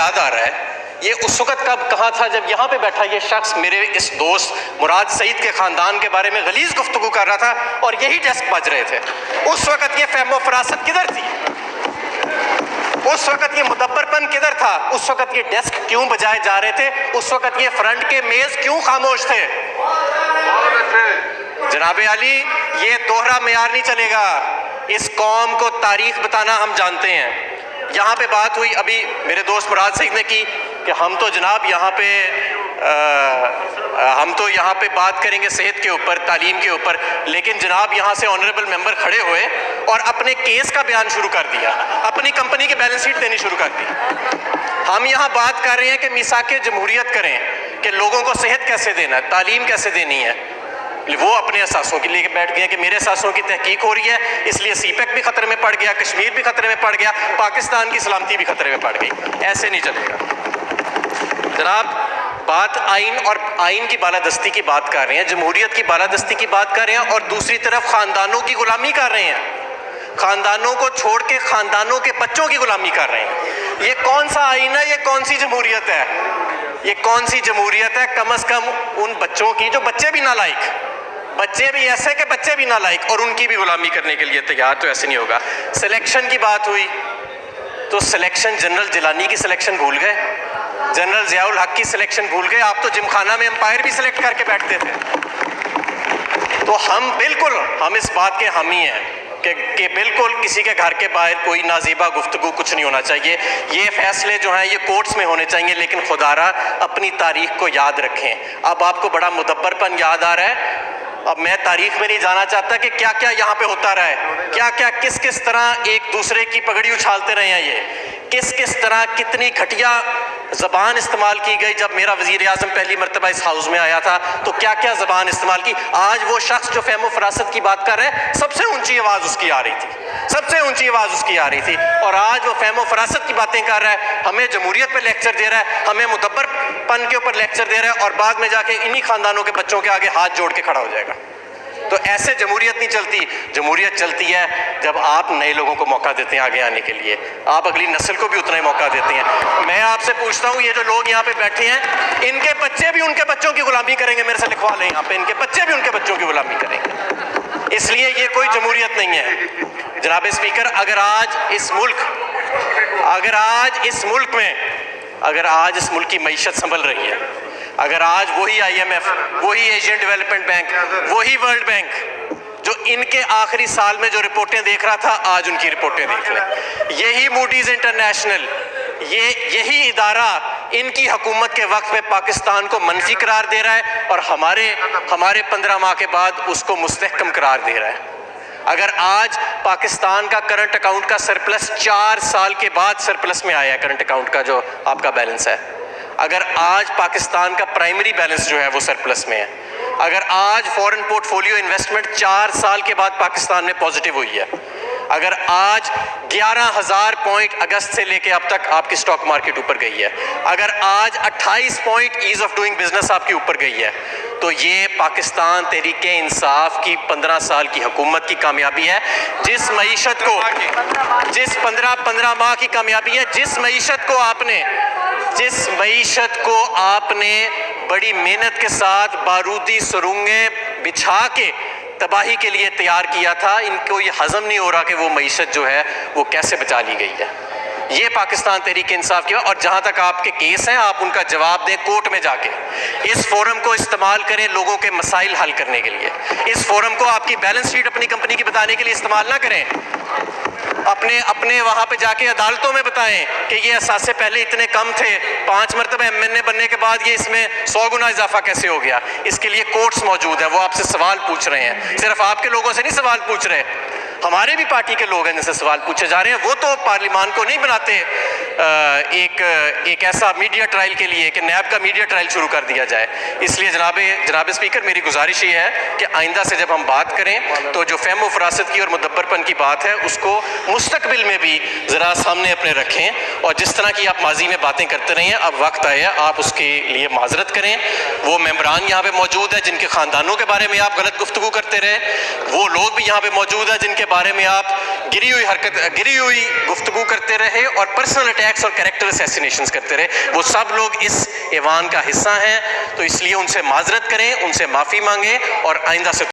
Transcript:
یاد آ رہا ہے یہ اس وقت کب کہاں تھا جب یہاں پہ بیٹھا یہ شخص میرے اس دوست مراد سعید کے خاندان کے بارے میں غلیظ گفتگو کر رہا تھا اور یہی ڈیسک بج رہے تھے. اس وقت یہ فہم و فراست کدھر تھی؟ اس وقت یہ مدبر پن کدھر تھا؟ اس وقت یہ ڈیسک کیوں بجائے جا رہے تھے؟ اس وقت یہ فرنٹ کے میز کیوں خاموش تھے؟ جناب عالی یہ دوہرا معیار نہیں چلے گا. اس قوم کو تاریخ بتانا ہم جانتے ہیں. یہاں پہ بات ہوئی ابھی میرے دوست مراد سعید نے کی کہ ہم تو جناب یہاں پہ بات کریں گے صحت کے اوپر، تعلیم کے اوپر، لیکن جناب یہاں سے آنریبل ممبر کھڑے ہوئے اور اپنے کیس کا بیان شروع کر دیا، اپنی کمپنی کی بیلنس شیٹ دینی شروع کر دی. ہم یہاں بات کر رہے ہیں کہ میثاق جمہوریت کریں کہ لوگوں کو صحت کیسے دینا ہے، تعلیم کیسے دینی ہے. وہ اپنے اثاثوں کے لے کے بیٹھ گئے کہ میرے اثاثوں کی تحقیق ہو رہی ہے، اس لیے سی پیک بھی خطرے میں پڑ گیا، کشمیر بھی خطرے میں پڑ گیا، پاکستان کی سلامتی بھی خطرے میں پڑ گئی. ایسے نہیں چلے گا جناب. بات آئین اور آئین کی بالادستی کی بات کر رہے ہیں، جمہوریت کی بالادستی کی بات کر رہے ہیں، اور دوسری طرف خاندانوں کی غلامی کر رہے ہیں. خاندانوں کو چھوڑ کے خاندانوں کے بچوں کی غلامی کر رہے ہیں. یہ کون سا آئین ہے؟ یہ کون سی جمہوریت ہے؟ یہ کون سی جمہوریت ہے؟ کم از کم ان بچوں کی جو بچے بھی نالائق، بچے بھی ایسے کہ بچے بھی نالائق، اور ان کی بھی غلامی کرنے کے لیے تیار. تو ایسے نہیں ہوگا. سلیکشن کی بات ہوئی تو سلیکشن جنرل جیلانی کی سلیکشن بھول گئے، جنرل ضیاء الحق کی سلیکشن بھول گئے. آپ تو جم خانہ میں امپائر بھی سلیکٹ کر کے بیٹھتے تھے. تو ہم اس بات کے حامی ہیں کہ بالکل کسی کے گھر کے باہر کوئی نازیبا گفتگو کچھ نہیں ہونا چاہیے. یہ فیصلے جو ہیں یہ کورٹس میں ہونے چاہیے، لیکن خدا را اپنی تاریخ کو یاد رکھیں. اب آپ کو بڑا مدبر پن یاد آ رہا ہے. اب میں تاریخ میں نہیں جانا چاہتا کہ کیا کیا یہاں پہ ہوتا رہا ہے، کیا کیا کس طرح ایک دوسرے کی پگڑی اچھالتے رہے ہیں، یہ کس طرح کتنی گھٹیا زبان استعمال کی گئی. جب میرا وزیر اعظم پہلی مرتبہ اس ہاؤس میں آیا تھا تو کیا کیا زبان استعمال کی. آج وہ شخص جو فہم و فراست کی بات کر رہے ہیں، سب سے اونچی آواز اس کی آ رہی تھی، سب سے اونچی آواز اس کی آ رہی تھی، اور آج وہ فہم و فراست کی باتیں کر رہا ہے، ہمیں جمہوریت پہ لیکچر دے رہا ہے، ہمیں مدبر پن کے اوپر لیکچر دے رہا ہے، اور بعد میں جا کے انہی خاندانوں کے بچوں کے آگے ہاتھ جوڑ کے کھڑا ہو جائے گا. تو ایسے جمہوریت نہیں چلتی. جمہوریت چلتی ہے جب آپ نئے لوگوں کو موقع دیتے ہیں آگے آنے کے لیے، آپ اگلی نسل کو بھی اتنا ہی موقع دیتے ہیں. میں آپ سے پوچھتا ہوں یہ جو لوگ یہاں پہ بیٹھے ہیں، ان کے بچے بھی ان کے بچوں کی غلامی کریں گے. میرے سے لکھوا لیں یہاں پہ، ان کے بچے بھی ان کے بچوں کی غلامی کریں گے. اس لیے یہ کوئی جمہوریت نہیں ہے. جناب اسپیکر، اگر آج اس ملک کی معیشت سنبھل رہی ہے، اگر آج وہی IMF، وہی ایشین ڈیولپمنٹ بینک، وہی ورلڈ بینک جو ان کے آخری سال میں جو رپورٹیں دیکھ رہا تھا، آج ان کی رپورٹیں دیکھ لیں. یہی موڈیز انٹرنیشنل، یہی ادارہ ان کی حکومت کے وقت میں پاکستان کو منفی قرار دے رہا ہے، اور ہمارے 15 ماہ کے بعد اس کو مستحکم قرار دے رہا ہے. اگر آج پاکستان کا کرنٹ اکاؤنٹ کا سرپلس 4 سال کے بعد سرپلس میں آیا ہے، کرنٹ اکاؤنٹ کا جو آپ کا بیلنس ہے، اگر آج پاکستان کا پرائمری بیلنس جو ہے وہ سرپلس میں ہے، اگر آج فورن پورٹ فولیو انویسٹمنٹ 4 سال کے بعد پاکستان میں پازیٹیو ہوئی ہے، اگر آج 11,000 پوائنٹ اگست سے لے کے اب تک آپ کی سٹاک مارکیٹ اوپر گئی ہے، اگر آج 28 point as of doing business آپ کی اوپر گئی ہے، تو یہ پاکستان تحریک انصاف کی 15 سال کی حکومت کی کامیابی ہے. جس معیشت کو 15 ماہ کی کامیابی ہے، جس معیشت کو آپ نے بڑی محنت کے ساتھ بارودی سرنگیں بچھا کے تباہی کے لیے تیار کیا تھا. ان کو یہ ہضم نہیں ہو رہا کہ وہ معیشت جو ہے وہ کیسے بچا لی گئی ہے. یہ پاکستان تحریک انصاف کی. اور جہاں تک آپ کے کیس ہیں، آپ ان کا جواب دیں کورٹ میں جا کے. اس فورم کو استعمال کریں لوگوں کے مسائل حل کرنے کے لیے. اس فورم کو آپ کی بیلنس شیٹ اپنی کمپنی کی بتانے کے لیے استعمال نہ کریں. اپنے وہاں پہ جا کے عدالتوں میں بتائیں کہ یہ اثاثے پہلے اتنے کم تھے، 5 مرتبہ MNA بننے کے بعد یہ اس میں 100 گنا اضافہ کیسے ہو گیا. اس کے لیے کورٹس موجود ہیں، وہ آپ سے سوال پوچھ رہے ہیں. صرف آپ کے لوگوں سے نہیں سوال پوچھ رہے، ہمارے بھی پارٹی کے لوگ ہیں جن سے سوال پوچھے جا رہے ہیں. وہ تو پارلیمان کو نہیں بناتے ایک ایسا میڈیا ٹرائل کے لیے کہ نیب کا میڈیا ٹرائل شروع کر دیا جائے. اس لیے جناب اسپیکر، میری گزارش یہ ہے کہ آئندہ سے جب ہم بات کریں تو جو فہم و فراست کی اور مدبر پن کی بات ہے، اس کو مستقبل میں بھی ذرا سامنے اپنے رکھیں. اور جس طرح کی آپ ماضی میں باتیں کرتے رہے ہیں، اب وقت آیا آپ اس کے لیے معذرت کریں. وہ ممبران یہاں پہ موجود ہیں جن کے خاندانوں کے بارے میں آپ غلط گفتگو کرتے رہے، وہ لوگ بھی یہاں پہ موجود ہیں جن کے بارے میں آپ گری ہوئی گفتگو کرتے رہے اور پرسنل اٹیکس اور کریکٹر اسیسینیشنز کرتے رہے. وہ سب لوگ اس ایوان کا حصہ ہیں، تو اس لیے ان سے معذرت کریں، ان سے معافی مانگیں اور آئندہ سے